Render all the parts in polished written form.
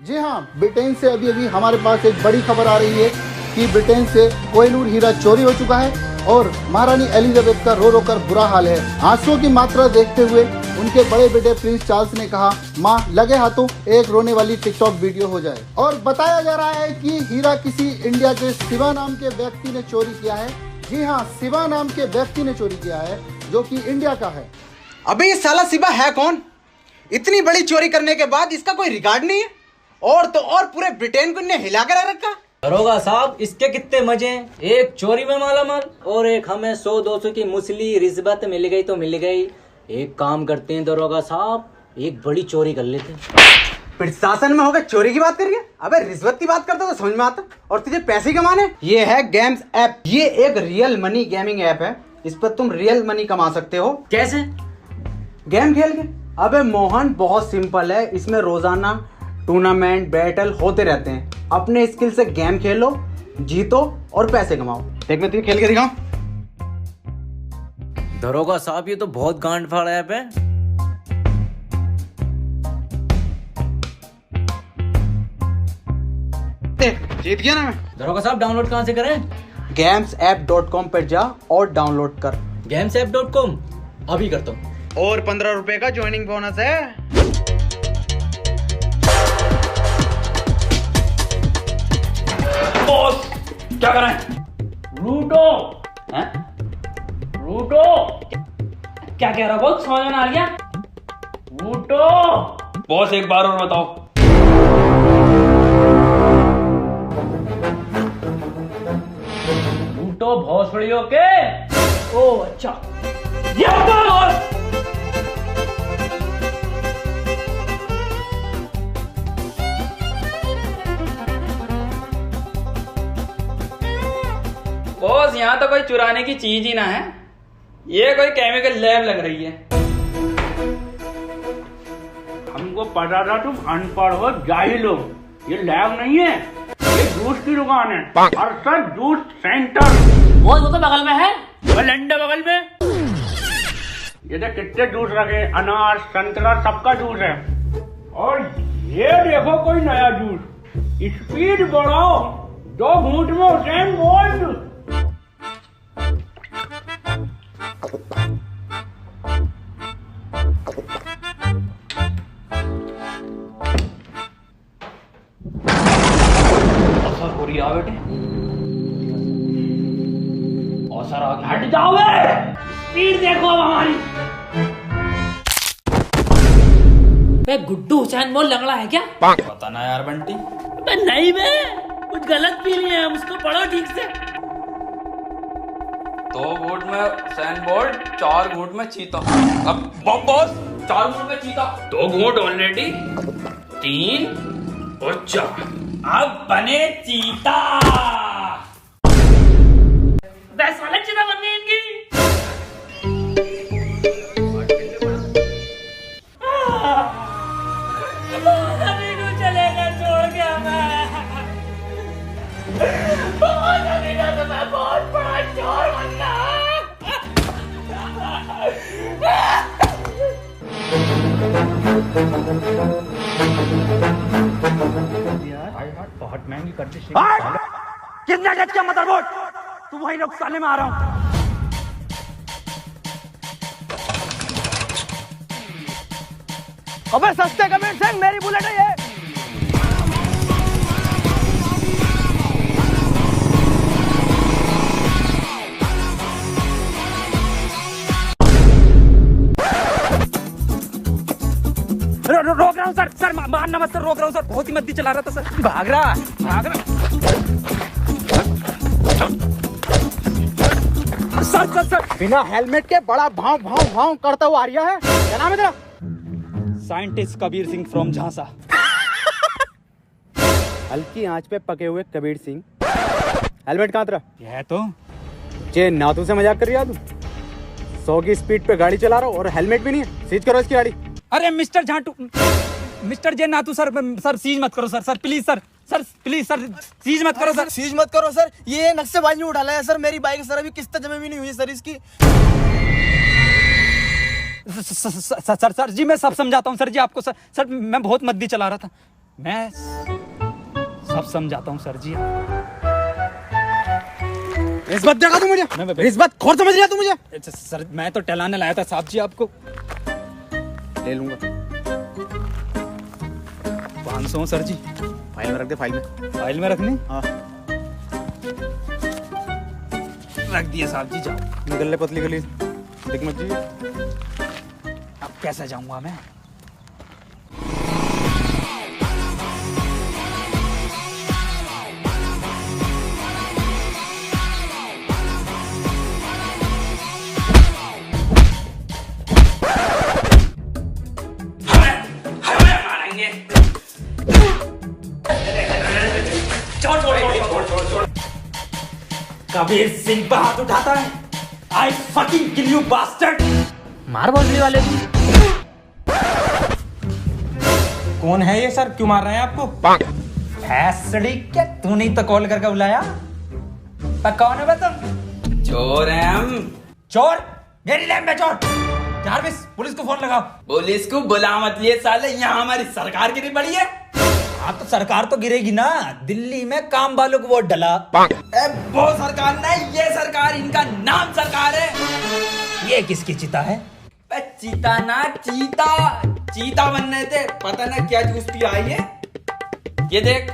जी हाँ, ब्रिटेन से अभी अभी हमारे पास एक बड़ी खबर आ रही है कि ब्रिटेन से कोहिनूर हीरा चोरी हो चुका है और महारानी एलिजाबेथ का रो रो कर बुरा हाल है। आंसुओं की मात्रा देखते हुए उनके बड़े बेटे प्रिंस चार्ल्स ने कहा, माँ लगे हाथों एक रोने वाली टिकटॉक वीडियो हो जाए। और बताया जा रहा है कि हीरा किसी इंडिया के शिवा नाम के व्यक्ति ने चोरी किया है। जी हाँ, शिवा नाम के व्यक्ति ने चोरी किया है जो कि इंडिया का है। अबे ये साला शिवा है कौन? इतनी बड़ी चोरी करने के बाद इसका कोई रिकॉर्ड नहीं है। और तो और पूरे ब्रिटेन को इन्हें हिला कर रखा। दरोगा साहब, इसके कितने मजे हैं। एक चोरी में मालामाल और एक हमें 100-200 की मुसली रिश्वत मिल गई तो मिल गई। एक काम करते हैं दरोगा साहब, एक बड़ी चोरी कर लेते हैं। प्रशासन में होकर चोरी की बात कर रही है? अबे रिश्वत की बात करता तो समझ में आता। और तुझे पैसे कमाने? ये है गेम्स ऐप। ये एक रियल मनी गेमिंग ऐप है। इस पर तुम रियल मनी कमा सकते हो। कैसे? गेम खेल के। अबे मोहन, बहुत सिंपल है। इसमें रोजाना टूर्नामेंट बैटल होते रहते हैं। अपने स्किल से गेम खेलो, जीतो और पैसे कमाओ। देख मैं तुझे खेल के दिखाऊं। दरोगा साहब, ये तो बहुत गांड फाड़ ऐप है। जीत गया ना मैं। दरोगा साहब, डाउनलोड कहाँ से करें? gamesapp.com पर जा और डाउनलोड कर। gamesapp.com अभी करता हूँ। और 15 रुपए का ज्वाइनिंग बोनस है। बॉस क्या करें? रूटो हैं? रूटो क्या कह रहा बॉस? समझ में आ गया? रूटो बॉस, एक बार और बताओ। रूटो भोसड़ियों के। ओ अच्छा, ये बॉस। बॉस, यहाँ तो कोई चुराने की चीज ही ना है। ये कोई केमिकल लैब लग रही है। हमको पता था तुम अनपढ़ हो, जाहिल हो। ये लैब नहीं है, ये जूस की दुकान है। Arshad juice centre. वो तो बगल में है, वो लंडे बगल में। ये देख कितने जूस रखे, अनार संतरा सबका जूस है। और ये देखो कोई नया जूस। स्पीड बढ़ाओ, 2 घूंट में हुसैन बोल्ट। बेटे और सर आगे हट जाओ। स्पीड देखो अब हमारी। गुड्डू हुसैन बोल लंगड़ा है क्या? पता ना यार बंटी। नहीं बे, कुछ गलत फील है, उसको पढ़ो ठीक से। 2 घूंट में हुसैन बोल्ट, 4 घूंट में चीता। अब बॉस 4 घूंट में चीता। 2 घूंट ऑलरेडी, 3 और 4। अब बने चीता। 10 वाले चीता बन गए इनकी। अभी को चलेगा छोड़ के हमें। अभी का तो मैं बहुत बड़ा चोर बनना। बहुत महंगी कर दी। कितना गज का मदरबोर्ड? तू वही रुखसाने में आ रहा हूं। अबे सस्ते कमेंट से मेरी बुलेट है ये। रोक रहा हूँ सर। सर मानना मत सर, रोक रहा हूँ सर। बहुत ही मद्दी चला रहा था सर। भाग रहा। सर बिना हेलमेट के बड़ा भाव भाव भाव करता हुआ आ रहा है। क्या नाम है तेरा? साइंटिस्ट कबीर सिंह फ्रॉम झांसा। हल्की आंच पे पके हुए कबीर सिंह। हेलमेट कहाँ तेरा? यह तो जे नातू से मजाक कर रही है तू? 100 की स्पीड पे गाड़ी चला रहा हूँ और हेलमेट भी नहीं है। सीज करो इसकी गाड़ी। अरे मिस्टर झांटू, मिस्टर जे नातू सर, सर सीज मत करो sir. Sir please sir, sir please sir seize मत करो सर। सीज मत करो सर। ये नक्शेबाजी में उठाला है सर मेरी बाइक। सर अभी किस्त जमा भी नहीं हुई है सर इसकी। सर जी मैं सब समझाता हूँ सर जी आपको। सर मैं बहुत मद्दी चला रहा था। मैं सब समझाता हूँ सर जी। रिश्वत देगा तू मुझे? रिश्वत खोर समझ लिया तू मुझे? अच्छा सर, मैं तो टहलाने लाया था साहब जी आपको। ले लूंगा। 500 सर जी। फाइल में रख दे, फाइल में। फाइल में रखनी? हाँ। रख दिए साहब जी, जाओ। निकल ले पतली गली, देख मत जी। अब कैसे जाऊंगा मैं? कबीर सिंह पर हाथ उठाता है। I fucking kill you bastard! मार भोसड़ी वाले की। कौन है ये सर? क्यों मार रहे हैं आपको? भैंसड़ी क्या तू नहीं तो कॉल करके बुलाया? पर कौन है तुम? चोर हैं हम। चोर? मेरी लैब में चोर? जारविस, पुलिस को फोन लगाओ। पुलिस को बुला मत लिए साले, यहाँ हमारी सरकार गिरी पड़ी है। हाँ तो सरकार तो गिरेगी ना। दिल्ली में काम वालों को वोट डला। वो सरकार नहीं, ये सरकार, इनका नाम सरकार है। ये किसकी चिता है? चीता ना चीता, चीता बनने थे, पता ना क्या जूस पी आई है। ये देख,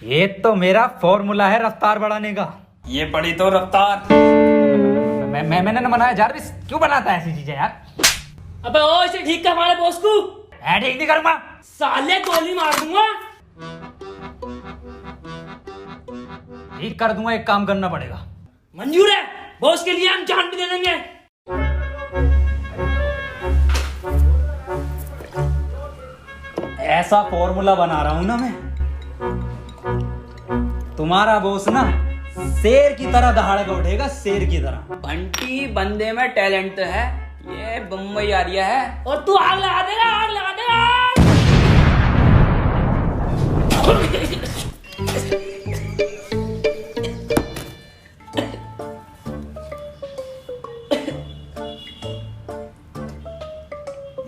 ये तो मेरा फॉर्मूला है रफ्तार बढ़ाने का। ये पड़ी तो रफ्तार। मैंने न बनाया। जारविस क्यों बनाता है ऐसी चीजें यार? अबे ओ इसे ठीक कर हमारे बॉस को। मैं ठीक नहीं करूंगा। साले गोली मार दूंगा। ठीक कर दूंगा, एक काम करना पड़ेगा। मंजूर है, बॉस के लिए हम जान भी दे देंगे। ऐसा फॉर्मूला बना रहा हूं ना मैं, तुम्हारा बॉस ना शेर की तरह दहाड़ के उठेगा, शेर की तरह। बंटी बंदे में टैलेंट है, ये बम्बई आरिया है। और तू आग लगा देगा, आग लगा देगा।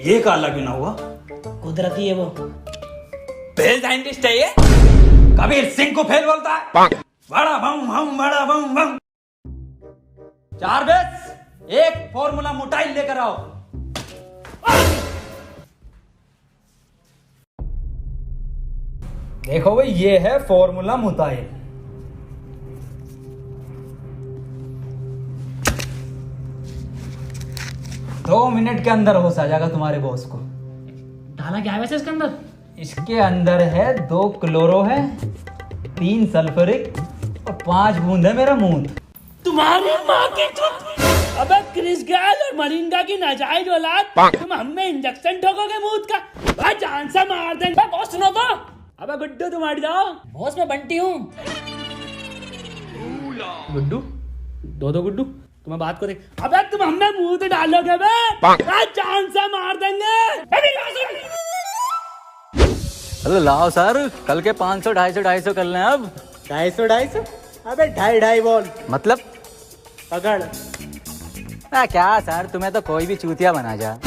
ये काला क्यों ना हुआ? कुदरती है वो। फेल साइंटिस्ट है ये। कबीर सिंह को फेल बोलता है। बड़ा बम हम, बड़ा बम बम। जारविस, एक फॉर्मूला मोटाइल लेकर आओ। देखो भाई, ये है फॉर्मूला मोटाइल। दो मिनट के अंदर होश आ जाएगा तुम्हारे बॉस को। डाला क्या है वैसे इसके अंदर? इसके अंदर है 2 क्लोरो है, 3 सल्फ्यूरिक और 5 बूंद है मेरा मूंद। तुम्हारी माँ की चुप। अबे क्रिस गेल और मलिंगा की नाजायज औलाद, तुम हमें इंजेक्शन ठोकोगे मूत का? भाई जान से मार देंगे। बॉस सुनो तो। अबे गुड्डू तुम हट जाओ। बॉस मैं बंटी हूँ। गुड्डू, दो गुड्डू, तुम्हें बात को देख। अबे तुम हमें मुंह तो डालोगे बे, जान से मार देंगे। हेलो लाओ सर, कल के 500 250 कर लें अब। 250? अबे 2.5 बोल। मतलब पकड़। क्या सर, तुम्हें तो कोई भी चूतिया बना जा।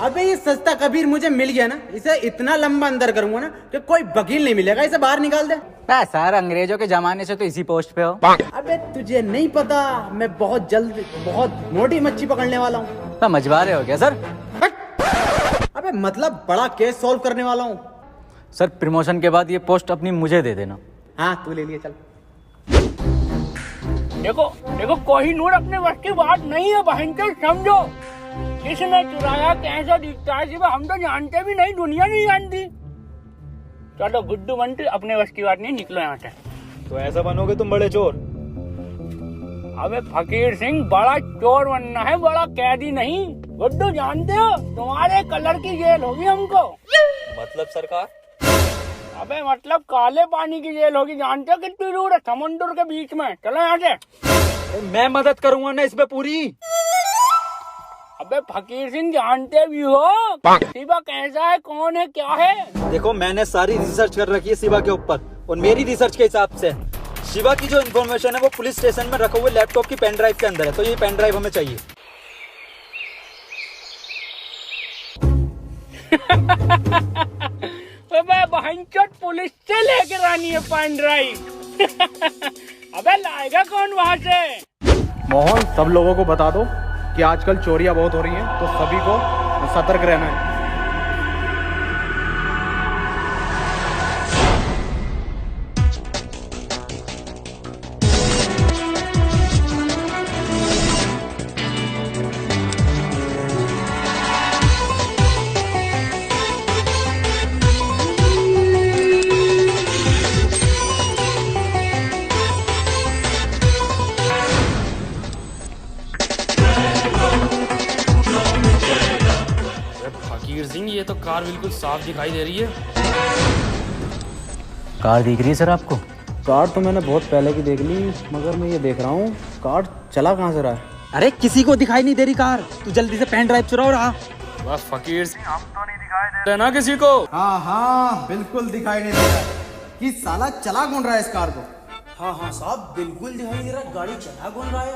अबे ये सस्ता कबीर मुझे मिल गया ना, इसे इतना लंबा अंदर करूंगा ना कि कोई वकील नहीं मिलेगा, इसे बाहर निकाल दे। सर अंग्रेजों के जमाने से तो इसी पोस्ट पे हो। अबे तुझे नहीं पता, मैं बहुत जल्द बहुत मोटी मच्छी पकड़ने वाला हूँ। तो मछुआरे हो गया सर? अबे मतलब बड़ा केस सॉल्व करने वाला हूँ। सर प्रमोशन के बाद ये पोस्ट अपनी मुझे दे देना। हाँ तू ले लिए, चल। देखो देखो, कोहिनूर अपने वश की बात नहीं है बहन के, समझो। किसने चुराया, कैसा दिखता है, हम तो जानते भी नहीं, दुनिया नहीं जानती। चलो गुड्डू बंटी, अपने वश की बात नहीं, निकलो यहाँ से। तो ऐसा बनोगे तुम बड़े चोर? अबे फकीर सिंह, बड़ा चोर बनना है, बड़ा कैदी नहीं। गुड्डू जानते हो, तुम्हारे कलर की जेल होगी हमको। मतलब सरकार? अबे मतलब काले पानी की जेल होगी, जानते हो कितनी दूर है? समुद्र के बीच में। चलो यहाँ से। मैं मदद करूंगा ना इसमें पूरी। अबे फकीर सिंह, जानते भी हो शिवा कैसा है, कौन है, क्या है? देखो मैंने सारी रिसर्च कर रखी है शिवा के ऊपर, और मेरी रिसर्च के हिसाब से शिवा की जो इन्फॉर्मेशन है वो पुलिस स्टेशन में रखे हुए लैपटॉप की पेन ड्राइव के अंदर है, तो ये पेन ड्राइव हमें चाहिए। बहनचोद पुलिस से लेकर आनी है पेन ड्राइव। अबे लाएगा कौन वहां से? मोहन, सब लोगों को बता दो कि आजकल चोरियां बहुत हो रही हैं, तो सभी को सतर्क रहना है। फकीर सिंह, ये तो कार बिल्कुल साफ दिखाई दे रही है। कार दिख रही है सर आपको? कार तो मैंने बहुत पहले की देख ली, मगर मैं ये देख रहा हूँ कार चला कहाँ से रहा है। अरे किसी को दिखाई नहीं दे रही कार, तू जल्दी से पेन ड्राइव चुरा और आ। बस फकीर सिंह, हम तो नहीं दिखाई दे रहे ना किसी को। हाँ हाँ बिल्कुल दिखाई नहीं दे रहा कि साला चला कौन रहा है इस कार को। हाँ हाँ साहब बिल्कुल दिखाई दे रहा है, गाड़ी चला कौन रहा है।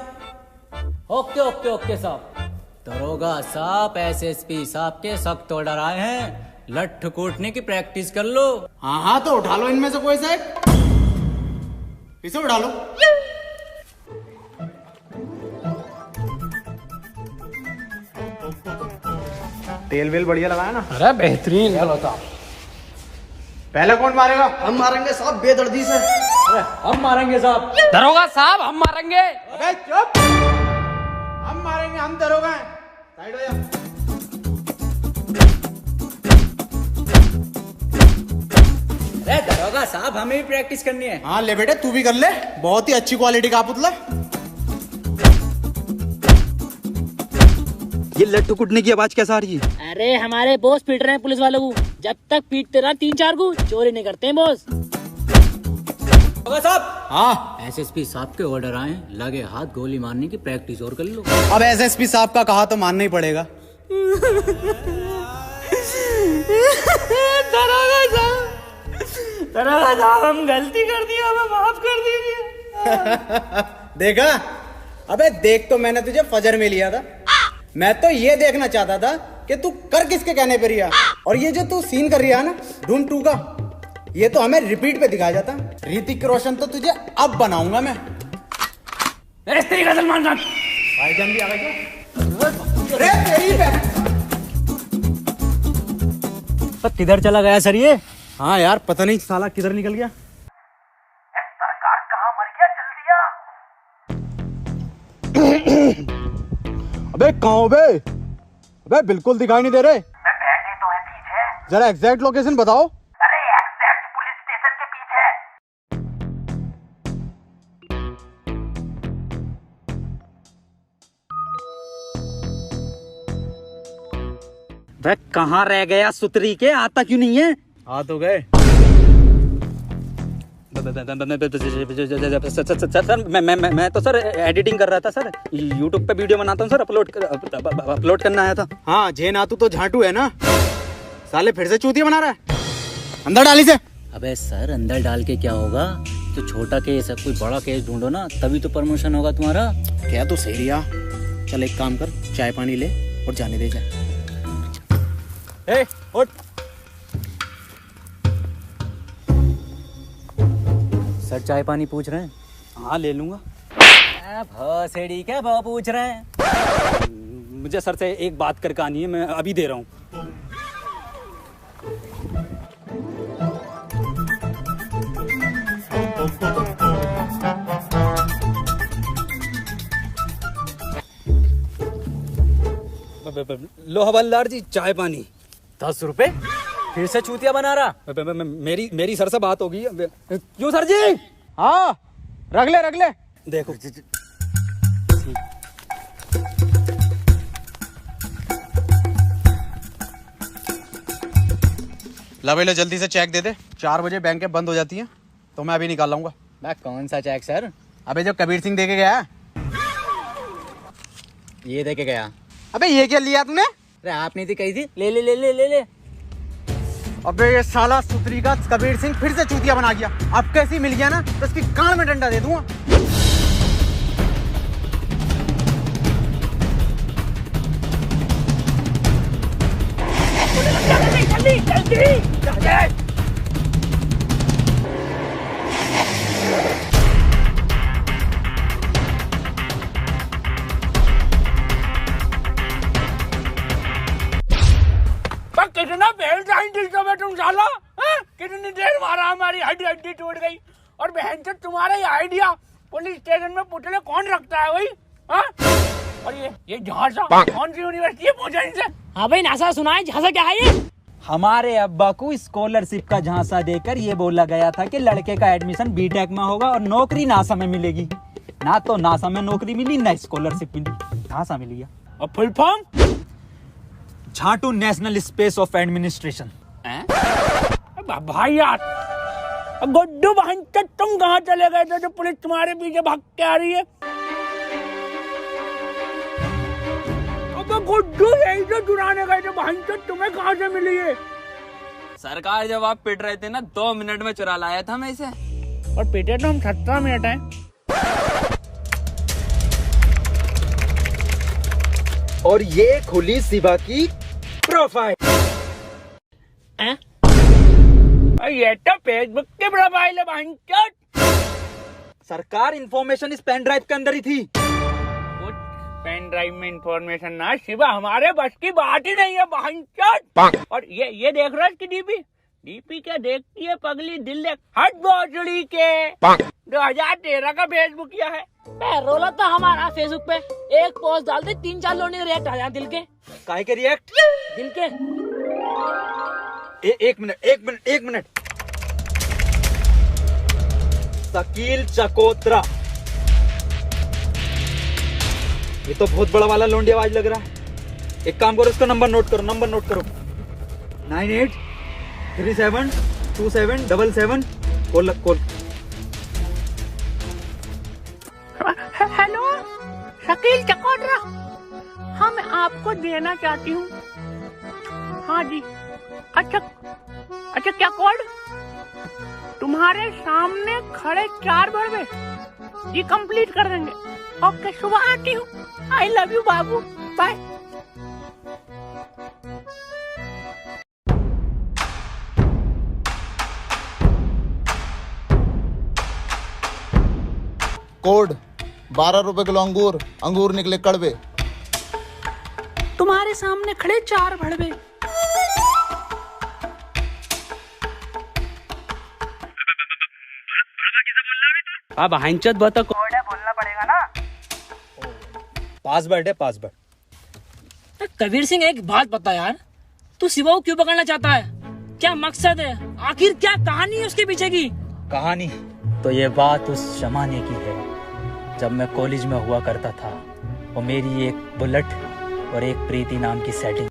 ओके ओके ओके साहब। दरोगा साहब एसएसपी साहब के सख्त ऑर्डर आए हैं, लठ कूटने की प्रैक्टिस कर लो। हाँ हाँ तो उठा लो इनमें से कोई सा एक, इसे उठा लो। तेल वेल बढ़िया लगाया ना? अरे बेहतरीन। चलो साहब, पहले कौन मारेगा? हम मारेंगे साहब बेदर्दी से। अरे हम मारेंगे साहब। दरोगा साहब, हम मारेंगे। अबे चुप, हम मारेंगे, हम दरोगा हैं। साइड हो जा। अरे दरोगा साहब, हमें भी प्रैक्टिस करनी है। हाँ ले बेटे, तू भी कर ले, बहुत ही अच्छी क्वालिटी का पुतला। ये लट्टू कुटने की आवाज कैसा आ रही है? अरे हमारे बॉस पीट रहे हैं पुलिस वालों को, जब तक पीटते रहा 3-4 को चोरी नहीं करते हैं बॉस। दरोगा साहब, हाँ एसएसपी साहब के ऑर्डर आए, लगे हाथ गोली मारने की प्रैक्टिस और कर लो। अब एसएसपी साहब का कहा तो मानना ही पड़ेगा। दरोगा साहब हम गलती कर दी, हमें माफ कर दीजिए। देखा, अबे देख तो मैंने तुझे फजर में लिया था, मैं तो ये देखना चाहता था कि तू कर किसके कहने पर रिया। और ये जो तू सीन कर रहा है ना धूम 2 का, ये तो हमें रिपीट पे दिखाया जाता। ऋतिक रोशन तो तुझे अब बनाऊंगा मैं। सलमान खान भाईजान भी आ गए क्या? अरे तेरी पर किधर चला गया सर ये? हाँ यार पता नहीं साला किधर निकल गया। सरकार कहाँ मर गया, जल्दी आ। अबे कहाँ हो बे? अबे बिल्कुल दिखाई नहीं दे रहे। बैठे तो है पीछे। जरा एग्जैक्ट लोकेशन बताओ। अरे एग्जैक्ट पुलिस स्टेशन के पीछे। वह कहाँ रह गया सुतरी के, आता क्यों नहीं है? आ तो गए। सर मैं तो सर एडिटिंग कर रहा था सर, यूट्यूब पे वीडियो बनाता हूँ सर, अपलोड करना आया था। हाँ जे नातू तो झांटू है ना, साले फिर से चूतिया बना रहा है। अंदर डाली से। अबे सर अंदर डाल के क्या होगा, तो छोटा केस है, कोई बड़ा केस ढूंढो ना, तभी तो प्रमोशन होगा तुम्हारा। क्या तू सही रिया, चल एक काम कर, चाय पानी ले और जाने दे जा। ए, उठ। सर चाय पानी पूछ रहे हैं? हाँ ले लूंगा। भौसेड़ी क्या भाव पूछ रहे हैं? मुझे सर से एक बात करके आनी है, मैं अभी दे रहा हूँ। लो हवलदार जी, चाय पानी। 10 रुपए? फिर से चूतिया बना रहा? मेरी सर से बात होगी। क्यों सर जी? हाँ रख ले। देखो ला जल्दी से चेक दे दे, 4 बजे बैंकें बंद हो जाती हैं, तो मैं अभी निकाल लाऊंगा। मैं कौन सा चेक सर? अबे जो कबीर सिंह दे के गया। ये दे के गया। अबे ये क्या लिया तूने? अरे आप नहीं थी कही थी, ले ले ले ले ले ले। अबे ये साला सुतरी का कबीर सिंह फिर से चूतिया बना गया। अब कैसी मिल गया ना तो इसकी कान में डंडा दे दूंगा। जल्दी जल्दी जल्दी। पर कितना फेल साइंटिस्ट हो बे तुम साला, कितनी देर मारा हमारी हड्डी हड्डी टूट गई। और बहन से तुम्हारा ये आइडिया पुलिस स्टेशन में पुतले कौन रखता है भाई? और ये झांसा कौन सी यूनिवर्सिटी है, पूछा इनसे। हाँ भाई नासा सुना है, झांसा क्या है ये? हमारे अब्बा को स्कॉलरशिप का झांसा देकर ये बोला गया था कि लड़के का एडमिशन बीटेक में होगा और नौकरी नासा में मिलेगी। ना तो नासा में नौकरी मिली ना स्कॉलरशिप मिली, झांसा मिल गया। और फुल फॉर्म? झाटू नेशनल स्पेस ऑफ एडमिनिस्ट्रेशन। भाई यार गुड्डू बहन तुम कहाँ चले गए थे जो पुलिस तुम्हारे पीछे भाग के आ रही है? गुड्डू यही तो चुराने गए थे, बहन तुम्हें कहाँ से मिली है? सरकार जब आप पिट रहे थे ना 2 मिनट में चुरा लाया था मैं इसे। और पिटे तो हम 17 मिनट हैं। और ये खुली शिवा की प्रोफाइल। ये तो फेसबुक की प्रोफाइल है बहन। सरकार इंफॉर्मेशन इस पेन ड्राइव के अंदर ही थी। पेन ड्राइव में इंफॉर्मेशन ना शिवा हमारे बस की बात ही नहीं है बहन। और ये देख रहा है इसकी डीपी क्या देखती है पगली, दिल देख हट भोसड़ी के 2013 का फेसबुक किया है। रोला था हमारा फेसबुक पे, एक पोस्ट डाल दे 3-4 लोग रिएक्ट आ जाए दिल के। काहे के रिएक्ट? दिल के। एक मिनट। शकील चकोत्रा, ये तो बहुत बड़ा वाला लोंडी आवाज लग रहा है। एक काम करो, इसका नंबर नोट करो 98372777 कॉल। हेलो शकील चकोत्रा, हाँ मैं आपको देना चाहती हूँ। हाँ जी, अच्छा क्या कोड? तुम्हारे सामने खड़े 4 बड़े जी कंप्लीट कर देंगे। ओके सुबह आती हूँ। आई लव यू बाबू, बाय। कोड 12 रुपए किलो अंगूर निकले कड़वे। तुम्हारे सामने खड़े 4 भड़वे। अब हाइंचत बता कोड है, बोलना पड़ेगा ना। पासवर्ड है। कबीर सिंह एक बात बता यार, तू शिवा को क्यों पकड़ना चाहता है? क्या मकसद है? आखिर क्या कहानी है उसके पीछे की? कहानी तो ये बात उस जमाने की है जब मैं कॉलेज में हुआ करता था और मेरी एक बुलेट और एक प्रीति नाम की सेटिंग।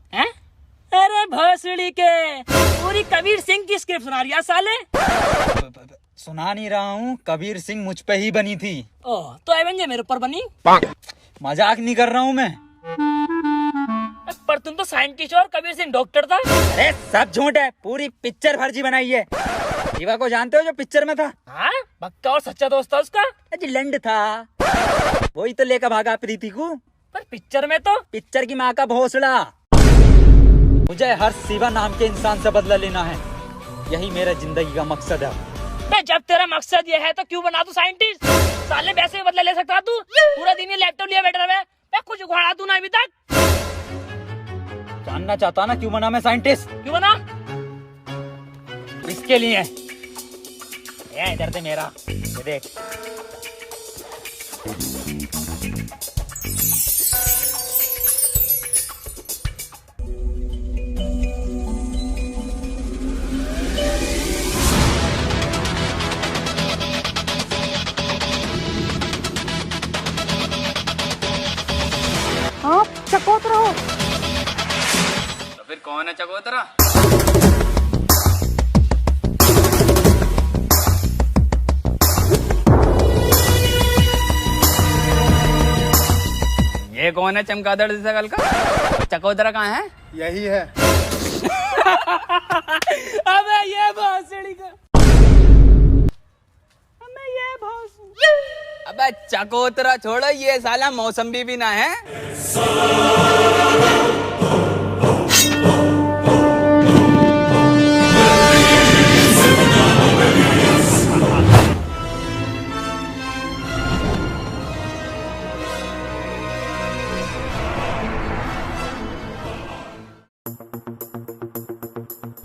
अरे भोसड़ी के, पूरी कबीर सिंह की स्क्रिप्ट सुना रही है साले। सुना नहीं रहा हूँ, कबीर सिंह मुझ पे ही बनी थी। ओह तो एवेंजर मेरे ऊपर बनी? मजाक नहीं कर रहा हूँ मैं। पर तुम तो साइंटिस्ट और कबीर सिंह डॉक्टर था। अरे सब झूठ है, पूरी पिक्चर फर्जी बनाई है। शिवा को जानते हो जो पिक्चर में था? हाँ पक्का और सच्चा दोस्त था उसका। लंड था, वही तो लेकर भागा प्रीति को। पर पिक्चर में तो पिक्चर की माँ का भोसड़ा। मुझे हर शिवा नाम के इंसान से बदला लेना है, यही मेरा जिंदगी का मकसद है। जब तेरा मकसद ये है तो क्यों बना तू साइंटिस्ट? साले वैसे भी बदला ले सकता तू, पूरा दिन ये लैपटॉप लिए बैठा रहे। कुछ उखाड़ा तू ना अभी तक। जानना चाहता ना क्यों बना मैं साइंटिस्ट? क्यों बना? इसके लिए। इधर से मेरा ये देख। आप चकोतरा हो? तो फिर कौन है चकोतरा? ये कौन है चमगादड़ जैसा कल का? चकोतरा कहाँ है? यही है। अबे ये भोसड़ी का। अबे चकोतरा छोड़ो, ये साला मौसम्बी भी ना है।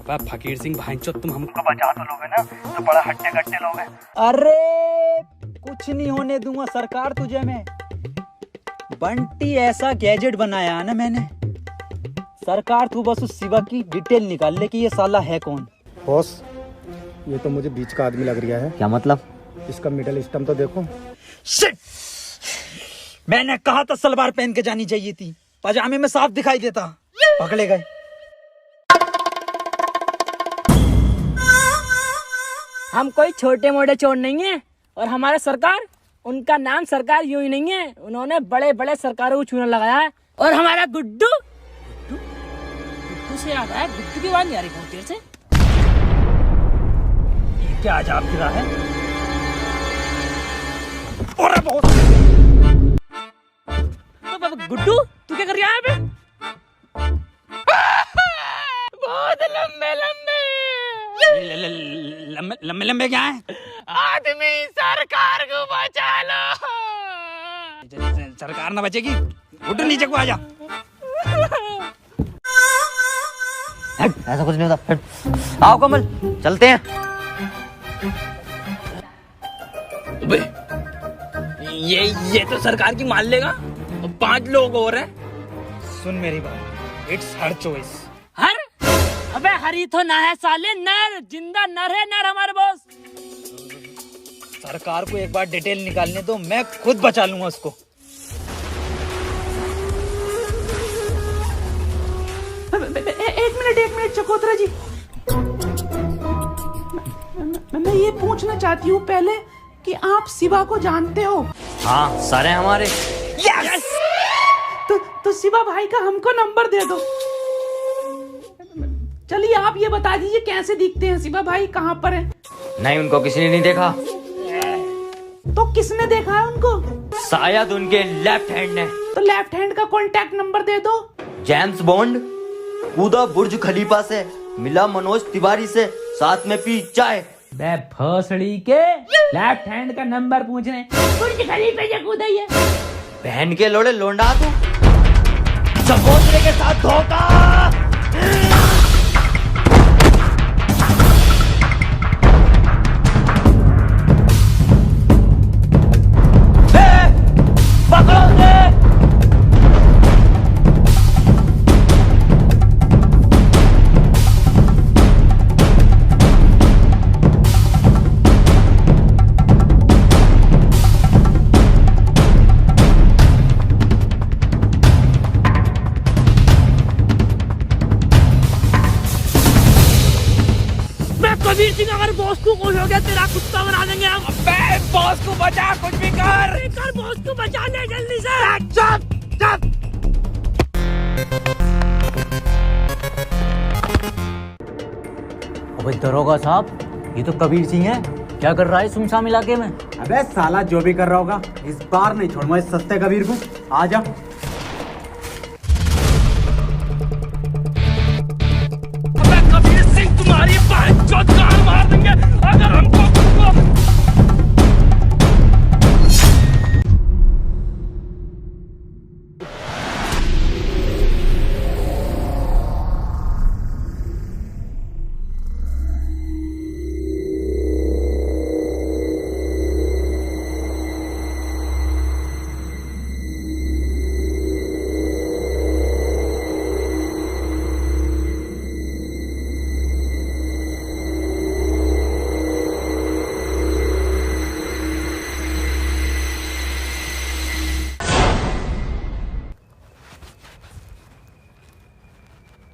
अब फकीर सिंह भाईचो तुम हमको बचा तो लोगे ना, तो बड़ा हट्टे कट्टे लोग हैं। अरे कुछ नहीं होने दूंगा सरकार तुझे मैं। बंटी ऐसा गैजेट बनाया है ना मैंने, सरकार तू बस उस शिवा की डिटेल निकाल ले कि ये साला है कौन। बॉस ये तो मुझे बीच का आदमी लग रहा है। क्या मतलब? इसका मिडल स्टम्प तो देखो। शिट! मैंने कहा था सलवार पहन के जानी चाहिए थी, पजामे में साफ दिखाई देता। पकड़े गए। हम कोई छोटे मोटे चोर नहीं है, और हमारे सरकार, उनका नाम सरकार यूं ही नहीं है, उन्होंने बड़े बड़े सरकारों को चूना लगाया है। और हमारा गुड्डू गुड्डू से याद आया, गुड्डू की बात नहीं आ रही बहुत देर से। ये क्या अजाब गिरा है? और बहुत गुड्डू तू क्या कर रहा है यहाँ पे? बहुत लंबे लंबे लंबे लंबे क्या है? आदमी, सरकार को बचा लो। सरकार ना बचेगी, उठ नीचे को आजा। ऐसा कुछ नहीं होता। आओ कमल चलते हैं। ये तो सरकार की मान लेगा, 5 लोग और हैं। सुन मेरी बात, इट्स हर चॉइस। हर? अबे हरी तो ना है साले, नर, जिंदा नर है, नर हमारे बॉस। सरकार को एक बार डिटेल निकालने दो, मैं खुद बचा लूंगा उसको। एक मिनट चकोत्रा जी, मैं ये पूछना चाहती हूँ पहले कि आप शिवा को जानते हो? हाँ सारे हमारे। यस! तो शिवा भाई का हमको नंबर दे दो। चलिए आप ये बता दीजिए कैसे दिखते हैं शिवा भाई, कहाँ पर है? नहीं उनको किसी ने नहीं देखा। तो किसने देखा है उनको? शायद उनके लेफ्ट हैंड ने। तो लेफ्ट हैंड का कॉन्टैक्ट नंबर दे दो। जेम्स बॉन्ड कूदा बुर्ज खलीफा से, मिला मनोज तिवारी से, साथ में पी चाय। बे भोसड़ी के, लेफ्ट हैंड का नंबर पूछने बुर्ज खलीफे से कूदा ही है। बहन के लोड़े लोंडा तू, चकोतरे के साथ धोखा। पकड़ो दे। कबीर सिंह अगर बॉस को कुछ हो गया तेरा कुत्ता बना देंगे हम। अबे बॉस को बचा, कुछ भी कर। बॉस को बचा ले जल्दी से। चुप चुप। अबे दरोगा साहब, ये तो कबीर सिंह है, क्या कर रहा है सुनसान इलाके में? अबे साला जो भी कर रहा होगा, इस बार नहीं छोड़ूंगा इस सस्ते कबीर को। आजा। कबीर सिंह तुम्हारी बात गाल मार देंगे अगर हमको।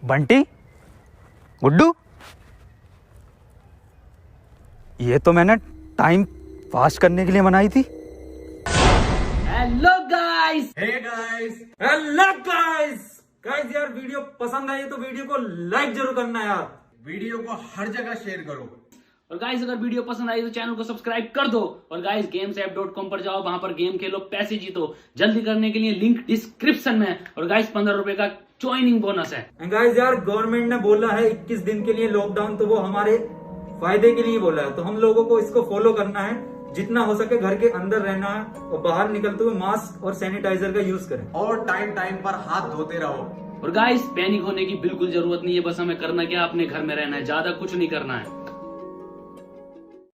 बंटी, गुड्डू, ये तो मैंने टाइम पास करने के लिए बनाई थी। Hello guys. हेलो गाइस यार वीडियो पसंद आई तो वीडियो को लाइक जरूर करना यार। वीडियो को हर जगह शेयर करो। और गाइस अगर वीडियो पसंद आई तो चैनल को सब्सक्राइब कर दो। और गाइस gamesapp.com पर जाओ, वहां पर गेम खेलो, पैसे जीतो। जल्दी करने के लिए लिंक डिस्क्रिप्शन में। और गाइस 15 रुपए का ज्वाइनिंग बोनस है। गाइस यार गवर्नमेंट ने बोला है 21 दिन के लिए लॉकडाउन, तो वो हमारे फायदे के लिए बोला है, तो हम लोगों को इसको फॉलो करना है। जितना हो सके घर के अंदर रहना है और बाहर निकलते हुए मास्क और सैनिटाइजर का यूज करें। और टाइम टाइम पर हाथ धोते रहो। और गाइस पैनिक होने की बिल्कुल जरूरत नहीं है, बस हमें करना क्या, अपने घर में रहना है, ज्यादा कुछ नहीं करना है।